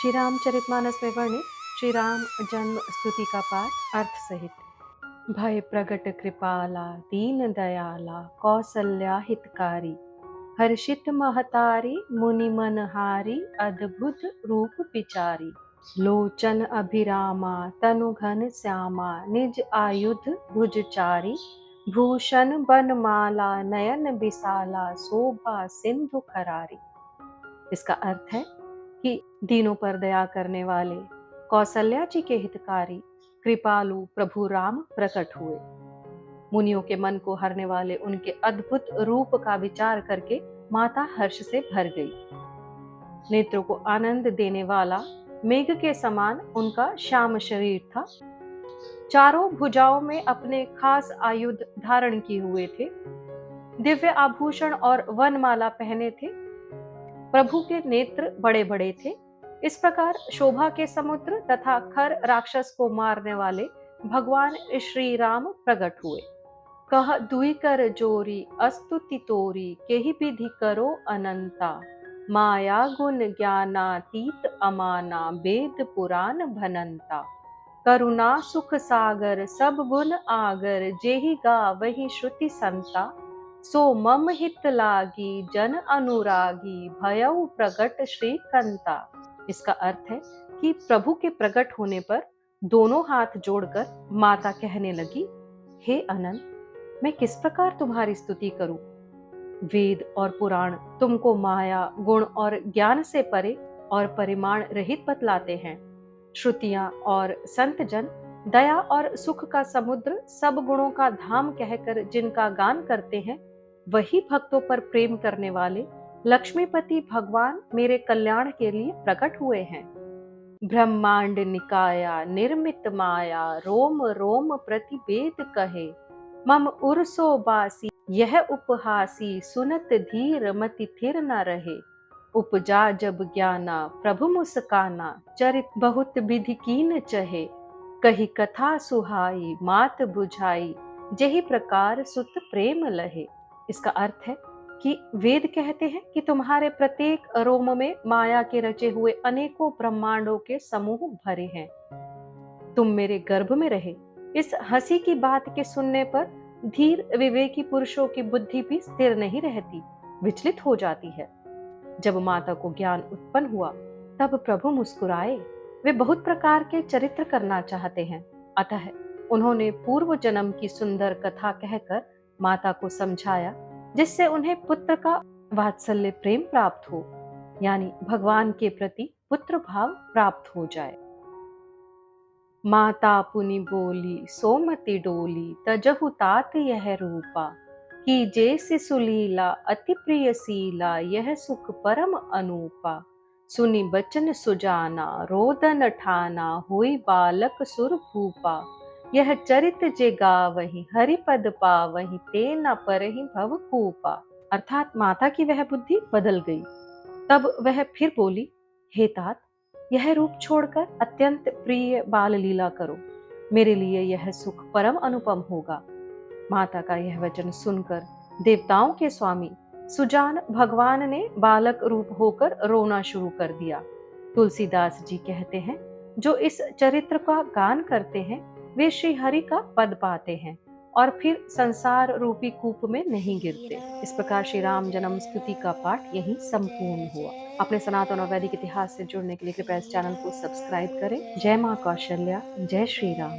श्री रामचरितमानस में वर्णित श्री राम जन्म स्तुति का पाठ अर्थ सहित। भय प्रगट कृपाला दीन दयाला कौसल्या हितकारी, हर्षित महतारी मुनि मनहारी अद्भुत रूप पिचारी। लोचन अभिरामा तनु घन श्यामा निज आयुध भुजचारी, भूषण बनमाला नयन विशाला शोभा सिंधु करारी। इसका अर्थ है कि दीनों पर दया करने वाले कौशल्या जी के हितकारी कृपालु प्रभु राम प्रकट हुए। मुनियों के मन को हरने वाले उनके अद्भुत रूप का विचार करके माता हर्ष से भर गई। नेत्रों को आनंद देने वाला मेघ के समान उनका श्याम शरीर था। चारों भुजाओं में अपने खास आयुध धारण किए हुए थे। दिव्य आभूषण और वनमाला पहने थे। प्रभु के नेत्र बड़े बड़े थे। इस प्रकार शोभा के समुद्र तथा खर राक्षस को मारने वाले भगवान श्री राम प्रकट हुए। कह दुई कर जोरी अस्तुति तोरी, केहि विधि करो अनंता। माया गुण ज्ञानातीत अमाना, वेद पुराण भनंता। करुणा सुख सागर सब गुण आगर, जेहि गावहि श्रुति संता। सो मम हित लागी जन अनुरागी, भयउ प्रगट श्री कंता। इसका अर्थ है कि प्रभु के प्रकट होने पर दोनों हाथ जोड़कर माता कहने लगी, हे अनंत, मैं किस प्रकार तुम्हारी स्तुति करूं। वेद और पुराण तुमको माया गुण और ज्ञान से परे और परिमाण रहित बतलाते हैं। श्रुतियां और संत जन दया और सुख का समुद्र सब गुणों का धाम कहकर जिनका गान करते हैं, वही भक्तों पर प्रेम करने वाले लक्ष्मीपति भगवान मेरे कल्याण के लिए प्रकट हुए हैं। ब्रह्मांड निकाया निर्मित माया, रोम रोम प्रति वेद कहे। मम उरसो बासी यह उपहासी, सुनत धीर मति थिर न रहे। उपजा जब ज्ञाना प्रभु मुस्काना, चरित बहुत विधि कीन चहे। कही कथा सुहाई मात बुझाई, जेहि प्रकार सुत प्रेम लहे। इसका अर्थ है कि वेद कहते हैं कि तुम्हारे प्रत्येक रोम में माया के रचे हुए अनेकों ब्रह्मांडों के समूह भरे हैं। तुम मेरे गर्भ में रहे। इस हंसी की बात के सुनने पर धीर विवेकी पुरुषों की बुद्धि भी स्थिर नहीं रहती, विचलित हो जाती है। जब माता को ज्ञान उत्पन्न हुआ तब प्रभु मुस्कुराए। वे बहुत प्रकार के चरित्र करना चाहते हैं, अतः उन्होंने पूर्व जन्म की सुंदर कथा कहकर माता को समझाया, जिससे उन्हें पुत्र का वात्सल्य प्रेम प्राप्त हो, यानी भगवान के प्रति पुत्र भाव प्राप्त हो जाए। माता पुनि बोली सोमति डोली, तजहु तात यह रूपा। कि जैसे सुलीला अति प्रिय सीला, यह सुख परम अनूपा। सुनि बचन सुजाना रोदन ठाना, होई बालक सुर भूपा। यह चरित जे गावहि हरिपद पावहि, ते न परहि भव कूपा। अर्थात माता की वह बुद्धि बदल गई। तब वह फिर बोली, हे तात, यह रूप छोड़कर अत्यंत प्रिय बाल लीला करो, मेरे लिए यह सुख परम अनुपम होगा। माता का यह वचन सुनकर देवताओं के स्वामी सुजान भगवान ने बालक रूप होकर रोना शुरू कर दिया। तुलसीदास जी कहते हैं, जो इस चरित्र का गान करते हैं वे श्री हरि का पद पाते हैं और फिर संसार रूपी कूप में नहीं गिरते। इस प्रकार श्री राम जन्म स्तुति का पाठ यहीं संपूर्ण हुआ। अपने सनातन और वैदिक इतिहास से जुड़ने के लिए कृपया इस चैनल को सब्सक्राइब करें। जय मां कौशल्या, जय श्री राम।